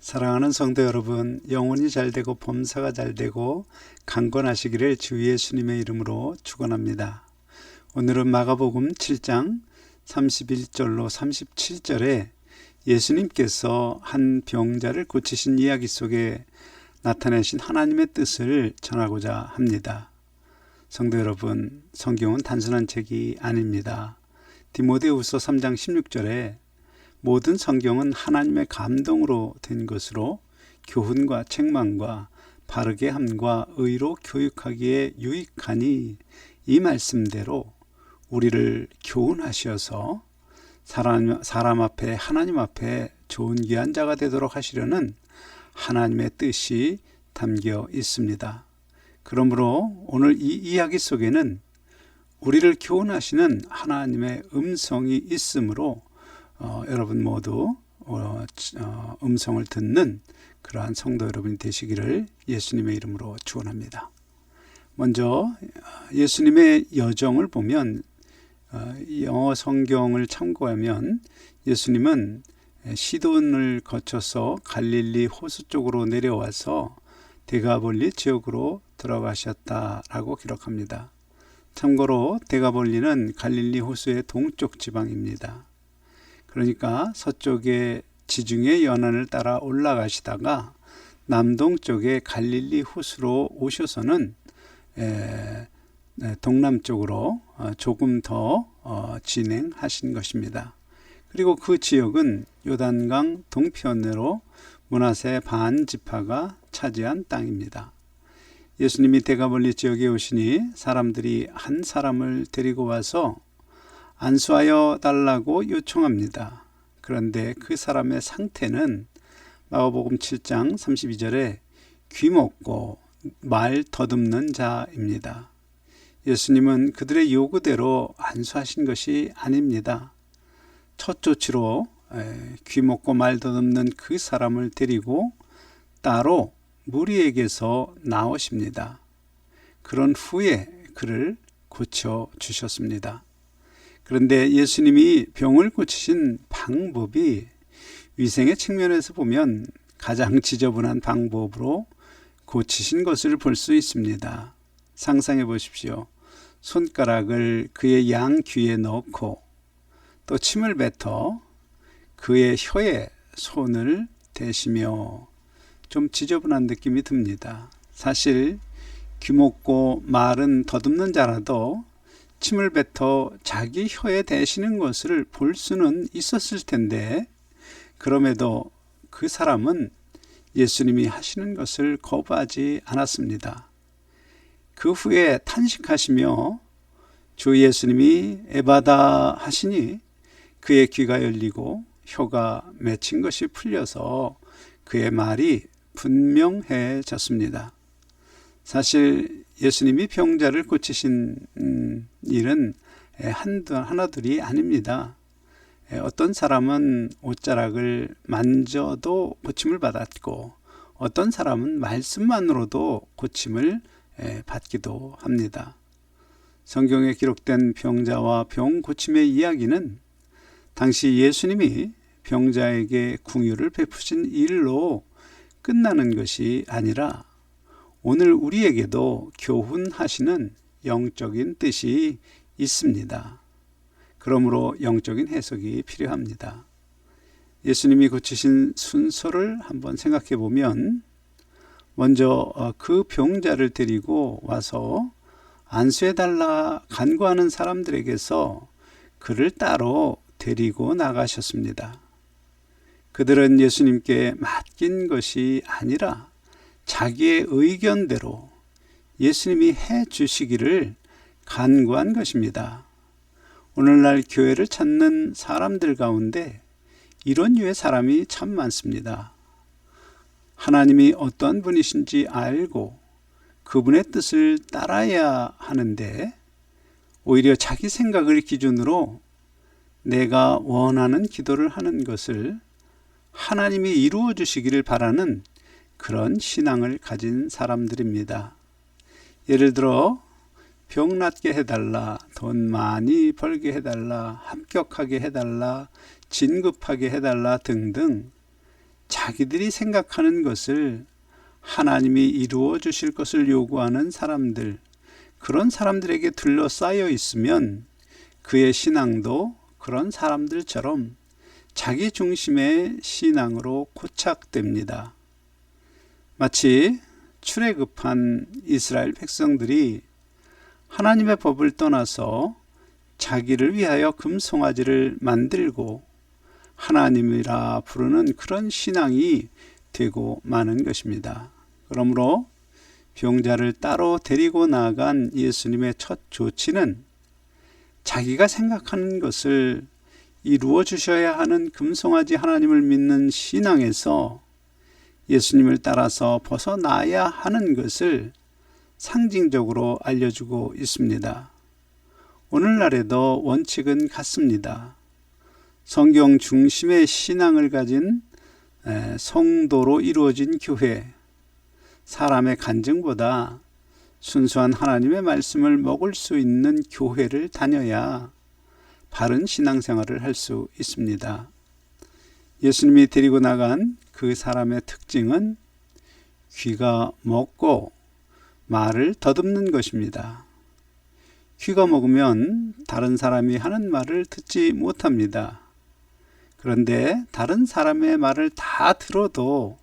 사랑하는 성도 여러분, 영혼이 잘되고 범사가 잘되고 강건하시기를 주 예수님의 이름으로 축원합니다. 오늘은 마가복음 7장 31절로 37절에 예수님께서 한 병자를 고치신 이야기 속에 나타내신 하나님의 뜻을 전하고자 합니다. 성도 여러분, 성경은 단순한 책이 아닙니다. 디모데후서 3장 16절에 모든 성경은 하나님의 감동으로 된 것으로 교훈과 책망과 바르게 함과 의로 교육하기에 유익하니, 이 말씀대로 우리를 교훈하셔서 사람 앞에 하나님 앞에 좋은 귀한 자가 되도록 하시려는 하나님의 뜻이 담겨 있습니다. 그러므로 오늘 이 이야기 속에는 우리를 교훈하시는 하나님의 음성이 있으므로 여러분 모두 음성을 듣는 그러한 성도 여러분이 되시기를 예수님의 이름으로 축원합니다. 먼저 예수님의 여정을 보면 영어 성경을 참고하면 예수님은 시돈을 거쳐서 갈릴리 호수 쪽으로 내려와서 데가볼리 지역으로 들어가셨다라고 기록합니다. 참고로 데가볼리는 갈릴리 호수의 동쪽 지방입니다. 그러니까 서쪽의 지중해 연안을 따라 올라가시다가 남동쪽의 갈릴리 호수로 오셔서는 동남쪽으로 조금 더 진행하신 것입니다. 그리고 그 지역은 요단강 동편으로 므낫세 반 지파가 차지한 땅입니다. 예수님이 데가볼리 지역에 오시니 사람들이 한 사람을 데리고 와서 안수하여 달라고 요청합니다. 그런데 그 사람의 상태는 마가복음 7장 32절에 귀먹고 말 더듬는 자입니다. 예수님은 그들의 요구대로 안수하신 것이 아닙니다. 첫 조치로 귀먹고 말 더듬는 그 사람을 데리고 따로 무리에게서 나오십니다. 그런 후에 그를 고쳐주셨습니다. 그런데 예수님이 병을 고치신 방법이 위생의 측면에서 보면 가장 지저분한 방법으로 고치신 것을 볼 수 있습니다. 상상해 보십시오. 손가락을 그의 양 귀에 넣고 또 침을 뱉어 그의 혀에 손을 대시며 좀 지저분한 느낌이 듭니다. 사실 귀먹고 말은 더듬는 자라도 침을 뱉어 자기 혀에 대시는 것을 볼 수는 있었을 텐데, 그럼에도 그 사람은 예수님이 하시는 것을 거부하지 않았습니다. 그 후에 탄식하시며 주 예수님이 에바다 하시니 그의 귀가 열리고 혀가 맺힌 것이 풀려서 그의 말이 분명해졌습니다. 사실 예수님이 병자를 고치신 일은 하나둘이 아닙니다. 어떤 사람은 옷자락을 만져도 고침을 받았고, 어떤 사람은 말씀만으로도 고침을 받기도 합니다. 성경에 기록된 병자와 병 고침의 이야기는 당시 예수님이 병자에게 긍휼을 베푸신 일로 끝나는 것이 아니라 오늘 우리에게도 교훈하시는 영적인 뜻이 있습니다. 그러므로 영적인 해석이 필요합니다. 예수님이 고치신 순서를 한번 생각해 보면, 먼저 그 병자를 데리고 와서 안수해달라 간구하는 사람들에게서 그를 따로 데리고 나가셨습니다. 그들은 예수님께 맡긴 것이 아니라 자기의 의견대로 예수님이 해 주시기를 간구한 것입니다. 오늘날 교회를 찾는 사람들 가운데 이런 류의 사람이 참 많습니다. 하나님이 어떤 분이신지 알고 그분의 뜻을 따라야 하는데, 오히려 자기 생각을 기준으로 내가 원하는 기도를 하는 것을 하나님이 이루어 주시기를 바라는 그런 신앙을 가진 사람들입니다. 예를 들어 병 낫게 해달라, 돈 많이 벌게 해달라, 합격하게 해달라, 진급하게 해달라 등등 자기들이 생각하는 것을 하나님이 이루어 주실 것을 요구하는 사람들, 그런 사람들에게 둘러싸여 있으면 그의 신앙도 그런 사람들처럼 자기 중심의 신앙으로 고착됩니다. 마치 출애굽한 이스라엘 백성들이 하나님의 법을 떠나서 자기를 위하여 금송아지를 만들고 하나님이라 부르는 그런 신앙이 되고 마는 것입니다. 그러므로 병자를 따로 데리고 나간 예수님의 첫 조치는 자기가 생각하는 것을 이루어 주셔야 하는 금송아지 하나님을 믿는 신앙에서 예수님을 따라서 벗어나야 하는 것을 상징적으로 알려주고 있습니다. 오늘날에도 원칙은 같습니다. 성경 중심의 신앙을 가진 성도로 이루어진 교회, 사람의 간증보다 순수한 하나님의 말씀을 먹을 수 있는 교회를 다녀야 바른 신앙생활을 할 수 있습니다. 예수님이 데리고 나간 그 사람의 특징은 귀가 먹고 말을 더듬는 것입니다. 귀가 먹으면 다른 사람이 하는 말을 듣지 못합니다. 그런데 다른 사람의 말을 다 들어도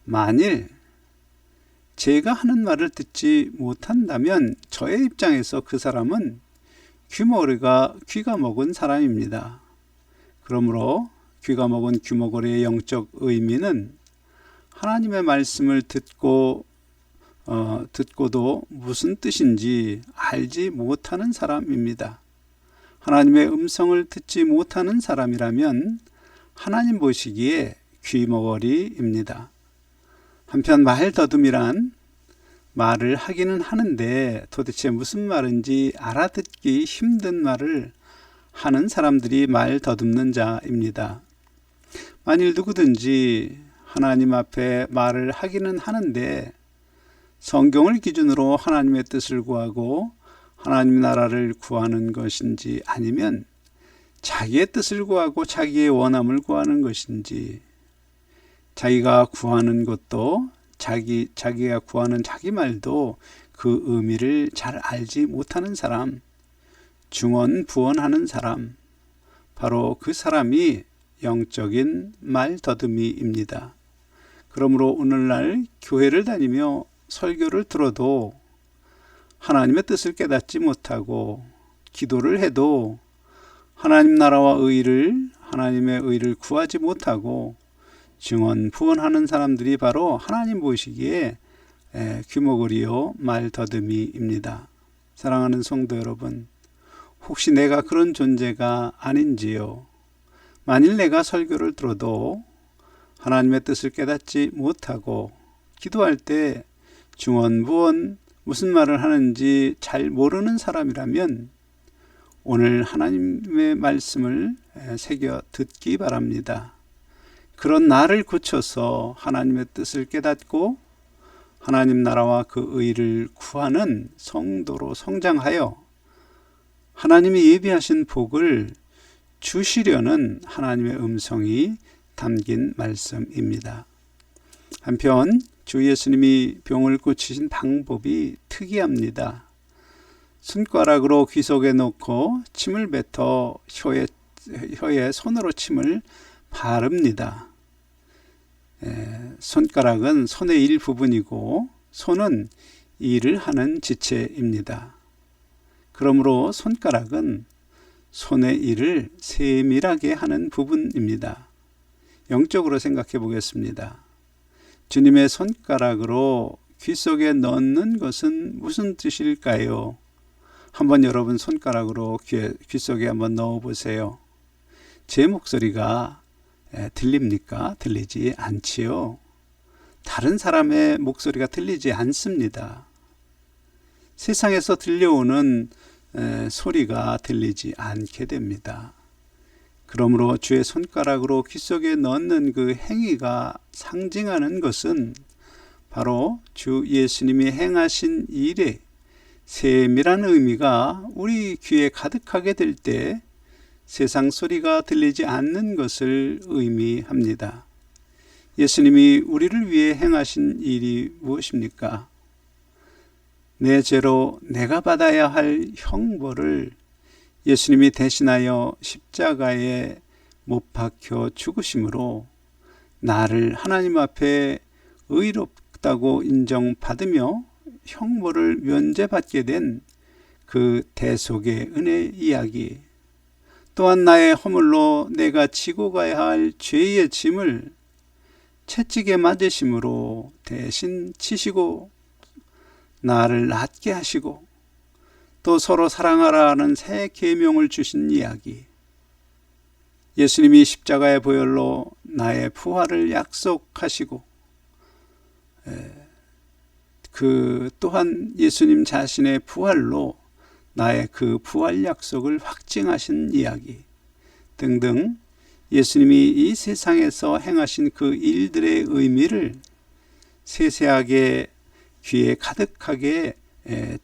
만일 제가 하는 말을 듣지 못한다면 저의 입장에서 그 사람은 귀가 먹은 사람입니다. 그러므로 귀가 먹은 귀머거리의 영적 의미는 하나님의 말씀을 듣고도 무슨 뜻인지 알지 못하는 사람입니다. 하나님의 음성을 듣지 못하는 사람이라면 하나님 보시기에 귀머거리입니다. 한편 말더듬이란 말을 하기는 하는데 도대체 무슨 말인지 알아듣기 힘든 말을 하는 사람들이 말 더듬는 자입니다. 만일 누구든지 하나님 앞에 말을 하기는 하는데 성경을 기준으로 하나님의 뜻을 구하고 하나님 나라를 구하는 것인지 아니면 자기의 뜻을 구하고 자기의 원함을 구하는 것인지, 자기가 구하는 것도 자기가 구하는 자기 말도 그 의미를 잘 알지 못하는 사람, 중언부언하는 사람, 바로 그 사람이 영적인 말더듬이입니다. 그러므로 오늘날 교회를 다니며 설교를 들어도 하나님의 뜻을 깨닫지 못하고 기도를 해도 하나님 나라와 하나님의 의를 구하지 못하고 증언부언하는 사람들이 바로 하나님 보시기에 귀머거리요 말더듬이입니다. 사랑하는 성도 여러분, 혹시 내가 그런 존재가 아닌지요? 만일 내가 설교를 들어도 하나님의 뜻을 깨닫지 못하고 기도할 때 중언부언 무슨 말을 하는지 잘 모르는 사람이라면 오늘 하나님의 말씀을 새겨 듣기 바랍니다. 그런 나를 고쳐서 하나님의 뜻을 깨닫고 하나님 나라와 그 의를 구하는 성도로 성장하여 하나님이 예비하신 복을 주시려는 하나님의 음성이 담긴 말씀입니다. 한편 주 예수님이 병을 고치신 방법이 특이합니다. 손가락으로 귀 속에 넣고 침을 뱉어 혀에 손으로 침을 바릅니다. 손가락은 손의 일부분이고 손은 일을 하는 지체입니다. 그러므로 손가락은 손의 일을 세밀하게 하는 부분입니다. 영적으로 생각해 보겠습니다. 주님의 손가락으로 귀 속에 넣는 것은 무슨 뜻일까요? 한번 여러분 손가락으로 귀 속에 한번 넣어 보세요. 제 목소리가 들립니까? 들리지 않지요. 다른 사람의 목소리가 들리지 않습니다. 세상에서 들려오는 소리가 들리지 않게 됩니다. 그러므로 주의 손가락으로 귀 속에 넣는 그 행위가 상징하는 것은 바로 주 예수님이 행하신 일의 세밀한 의미가 우리 귀에 가득하게 될 때 세상 소리가 들리지 않는 것을 의미합니다. 예수님이 우리를 위해 행하신 일이 무엇입니까? 내 죄로 내가 받아야 할 형벌을 예수님이 대신하여 십자가에 못 박혀 죽으심으로 나를 하나님 앞에 의롭다고 인정받으며 형벌을 면제받게 된 그 대속의 은혜 이야기, 또한 나의 허물로 내가 지고 가야 할 죄의 짐을 채찍에 맞으심으로 대신 치시고 나를 낫게 하시고 또 서로 사랑하라는 새 계명을 주신 이야기, 예수님이 십자가의 보혈로 나의 부활을 약속하시고 그 또한 예수님 자신의 부활로 나의 그 부활 약속을 확증하신 이야기 등등, 예수님이 이 세상에서 행하신 그 일들의 의미를 세세하게 귀에 가득하게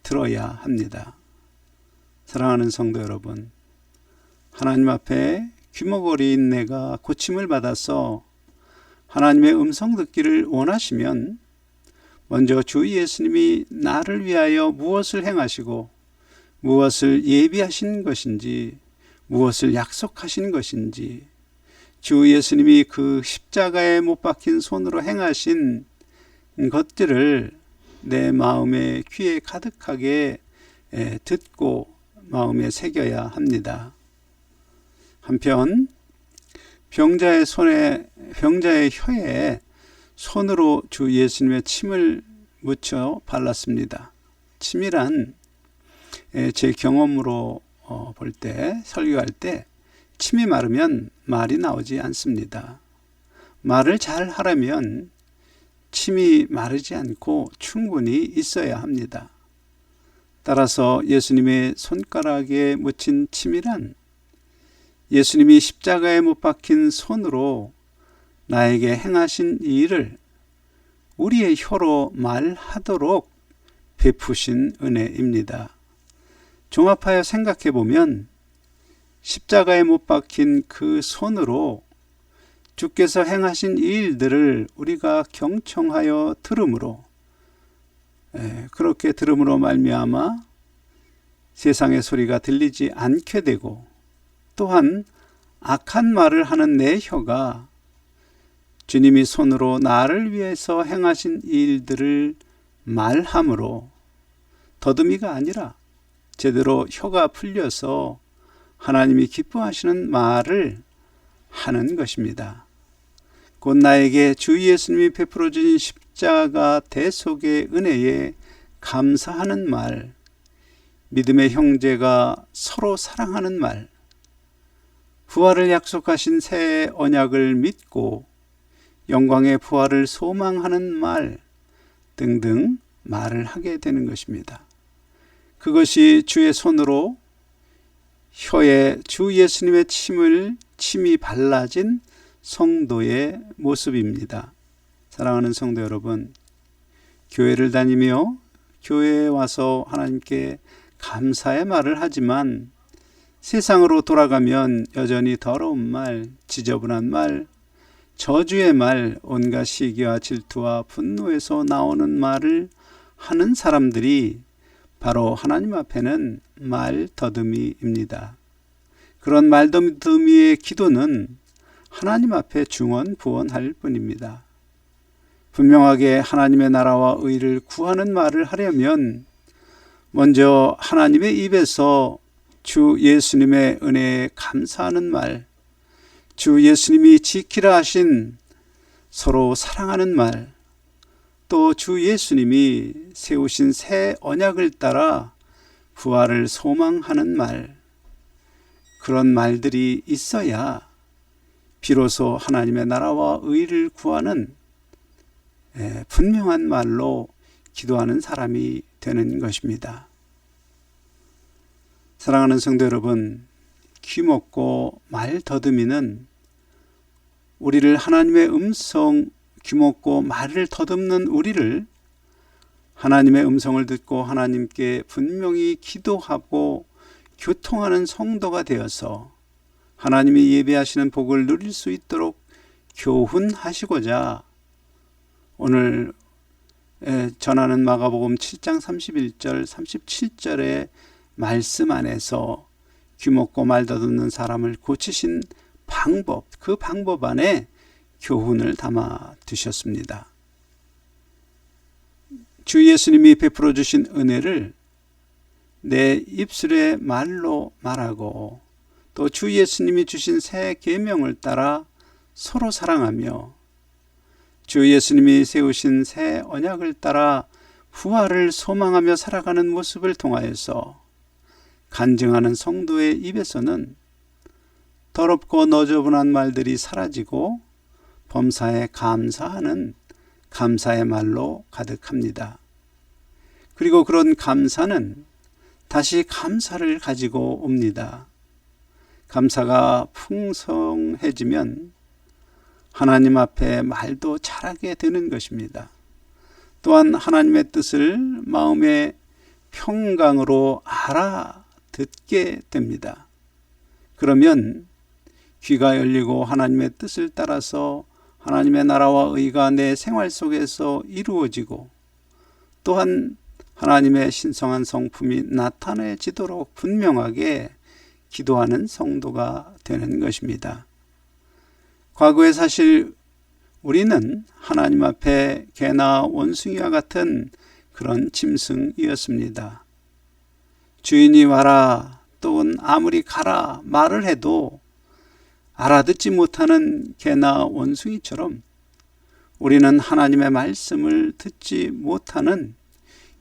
들어야 합니다. 사랑하는 성도 여러분, 하나님 앞에 귀머거리인 내가 고침을 받아서 하나님의 음성 듣기를 원하시면 먼저 주 예수님이 나를 위하여 무엇을 행하시고 무엇을 예비하신 것인지, 무엇을 약속하신 것인지, 주 예수님이 그 십자가에 못 박힌 손으로 행하신 것들을 내 마음의 귀에 가득하게 듣고 마음에 새겨야 합니다. 한편 병자의 혀에 손으로 주 예수님의 침을 묻혀 발랐습니다. 침이란 제 경험으로 볼 때, 설교할 때 침이 마르면 말이 나오지 않습니다. 말을 잘 하려면 침이 마르지 않고 충분히 있어야 합니다. 따라서 예수님의 손가락에 묻힌 침이란 예수님이 십자가에 못 박힌 손으로 나에게 행하신 일을 우리의 혀로 말하도록 베푸신 은혜입니다. 종합하여 생각해 보면 십자가에 못 박힌 그 손으로 주께서 행하신 일들을 우리가 경청하여 들음으로, 그렇게 들음으로 말미암아 세상의 소리가 들리지 않게 되고, 또한 악한 말을 하는 내 혀가 주님이 손으로 나를 위해서 행하신 일들을 말함으로 더듬이가 아니라 제대로 혀가 풀려서 하나님이 기뻐하시는 말을 하는 것입니다. 곧 나에게 주 예수님이 베풀어 주신 십자가 대속의 은혜에 감사하는 말, 믿음의 형제가 서로 사랑하는 말, 부활을 약속하신 새 언약을 믿고 영광의 부활을 소망하는 말 등등 말을 하게 되는 것입니다. 그것이 주의 손으로 혀에 주 예수님의 침이 발라진 성도의 모습입니다. 사랑하는 성도 여러분, 교회를 다니며 교회에 와서 하나님께 감사의 말을 하지만 세상으로 돌아가면 여전히 더러운 말, 지저분한 말, 저주의 말, 온갖 시기와 질투와 분노에서 나오는 말을 하는 사람들이 바로 하나님 앞에는 말더듬이입니다. 그런 말더듬이의 기도는 하나님 앞에 중언부언할 뿐입니다. 분명하게 하나님의 나라와 의를 구하는 말을 하려면 먼저 하나님의 입에서 주 예수님의 은혜에 감사하는 말, 주 예수님이 지키라 하신 서로 사랑하는 말, 또 주 예수님이 세우신 새 언약을 따라 부활을 소망하는 말, 그런 말들이 있어야 비로소 하나님의 나라와 의를 구하는 분명한 말로 기도하는 사람이 되는 것입니다. 사랑하는 성도 여러분, 귀먹고 말 더듬이는 우리를 하나님의 음성, 귀먹고 말을 더듬는 우리를 하나님의 음성을 듣고 하나님께 분명히 기도하고 교통하는 성도가 되어서 하나님이 예배하시는 복을 누릴 수 있도록 교훈하시고자 오늘 전하는 마가복음 7장 31절 37절의 말씀 안에서 귀먹고 말 더듬는 사람을 고치신 방법, 그 방법 안에 교훈을 담아 두셨습니다. 주 예수님이 베풀어 주신 은혜를 내 입술의 말로 말하고 또 주 예수님이 주신 새 계명을 따라 서로 사랑하며 주 예수님이 세우신 새 언약을 따라 부활을 소망하며 살아가는 모습을 통하여서 간증하는 성도의 입에서는 더럽고 너저분한 말들이 사라지고 범사에 감사하는 감사의 말로 가득합니다. 그리고 그런 감사는 다시 감사를 가지고 옵니다. 감사가 풍성해지면 하나님 앞에 말도 잘하게 되는 것입니다. 또한 하나님의 뜻을 마음의 평강으로 알아듣게 됩니다. 그러면 귀가 열리고 하나님의 뜻을 따라서 하나님의 나라와 의가 내 생활 속에서 이루어지고 또한 하나님의 신성한 성품이 나타내지도록 분명하게 기도하는 성도가 되는 것입니다. 과거에 사실 우리는 하나님 앞에 개나 원숭이와 같은 그런 짐승이었습니다. 주인이 와라 또는 아무리 가라 말을 해도 알아듣지 못하는 개나 원숭이처럼 우리는 하나님의 말씀을 듣지 못하는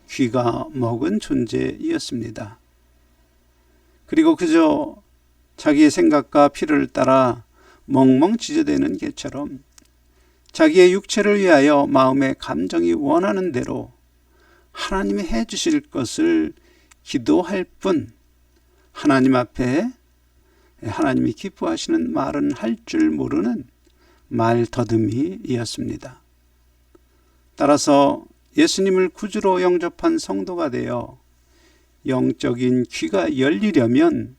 귀가 먹은 존재이었습니다. 그리고 그저 자기의 생각과 필요를 따라 멍멍 지저대는 개처럼 자기의 육체를 위하여 마음의 감정이 원하는 대로 하나님이 해주실 것을 기도할 뿐 하나님 앞에 하나님이 기뻐하시는 말은 할 줄 모르는 말더듬이였습니다. 따라서 예수님을 구주로 영접한 성도가 되어 영적인 귀가 열리려면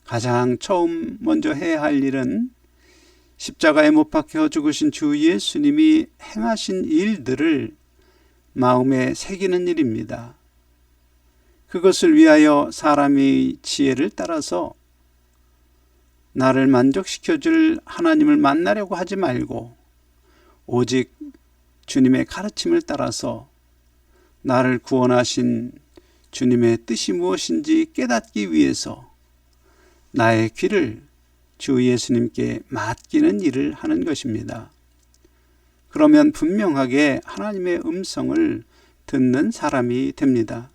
가장 처음 먼저 해야 할 일은 십자가에 못 박혀 죽으신 주 예수님이 행하신 일들을 마음에 새기는 일입니다. 그것을 위하여 사람의 지혜를 따라서 나를 만족시켜줄 하나님을 만나려고 하지 말고 오직 주님의 가르침을 따라서 나를 구원하신 주님의 뜻이 무엇인지 깨닫기 위해서 나의 귀를 주 예수님께 맡기는 일을 하는 것입니다. 그러면 분명하게 하나님의 음성을 듣는 사람이 됩니다.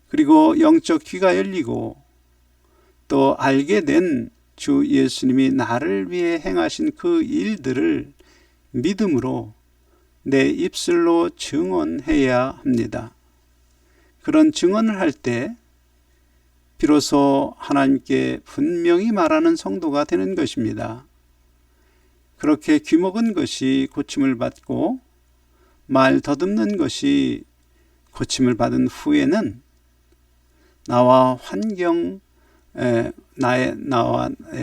그리고 영적 귀가 열리고 또 알게 된 주 예수님이 나를 위해 행하신 그 일들을 믿음으로 내 입술로 증언해야 합니다. 그런 증언을 할 때 비로소 하나님께 분명히 말하는 성도가 되는 것입니다. 그렇게 귀먹은 것이 고침을 받고 말 더듬는 것이 고침을 받은 후에는 나와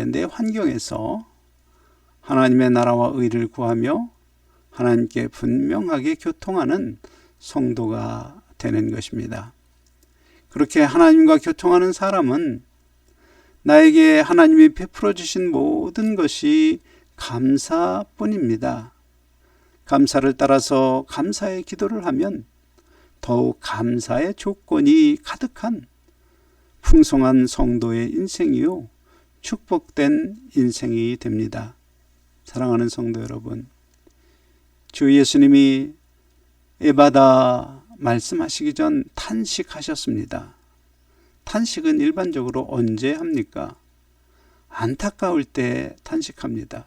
내 환경에서 하나님의 나라와 의를 구하며 하나님께 분명하게 교통하는 성도가 되는 것입니다. 그렇게 하나님과 교통하는 사람은 나에게 하나님이 베풀어 주신 모든 것이 감사뿐입니다. 감사를 따라서 감사의 기도를 하면 더욱 감사의 조건이 가득한 풍성한 성도의 인생이요 축복된 인생이 됩니다. 사랑하는 성도 여러분, 주 예수님이 에바다 말씀하시기 전 탄식하셨습니다. 탄식은 일반적으로 언제 합니까? 안타까울 때 탄식합니다.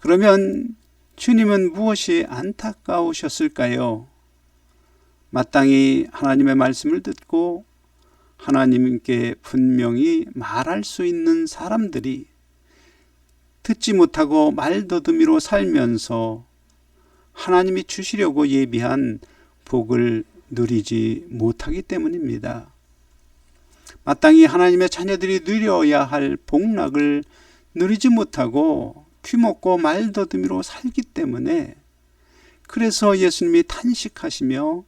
그러면 주님은 무엇이 안타까우셨을까요? 마땅히 하나님의 말씀을 듣고 하나님께 분명히 말할 수 있는 사람들이 듣지 못하고 말더듬이로 살면서 하나님이 주시려고 예비한 복을 누리지 못하기 때문입니다. 마땅히 하나님의 자녀들이 누려야 할 복락을 누리지 못하고 귀먹고 말더듬이로 살기 때문에 그래서 예수님이 탄식하시며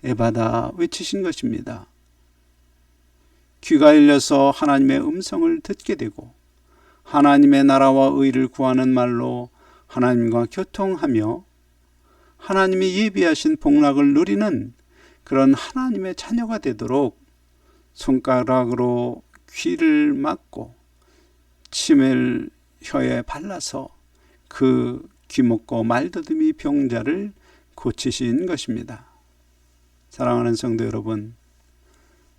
에바다 외치신 것입니다. 귀가 열려서 하나님의 음성을 듣게 되고 하나님의 나라와 의를 구하는 말로 하나님과 교통하며 하나님이 예비하신 복락을 누리는 그런 하나님의 자녀가 되도록 손가락으로 귀를 막고 침을 혀에 발라서 그 귀먹고 말더듬이 병자를 고치신 것입니다. 사랑하는 성도 여러분,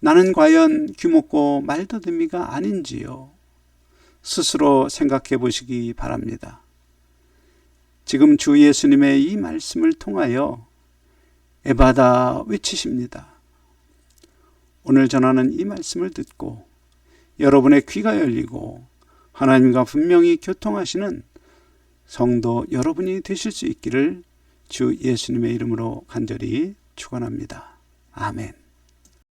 나는 과연 귀먹고 말더듬이가 아닌지요? 스스로 생각해 보시기 바랍니다. 지금 주 예수님의 이 말씀을 통하여 에바다 외치십니다. 오늘 전하는 이 말씀을 듣고 여러분의 귀가 열리고 하나님과 분명히 교통하시는 성도 여러분이 되실 수 있기를 주 예수님의 이름으로 간절히 축원합니다. 아멘.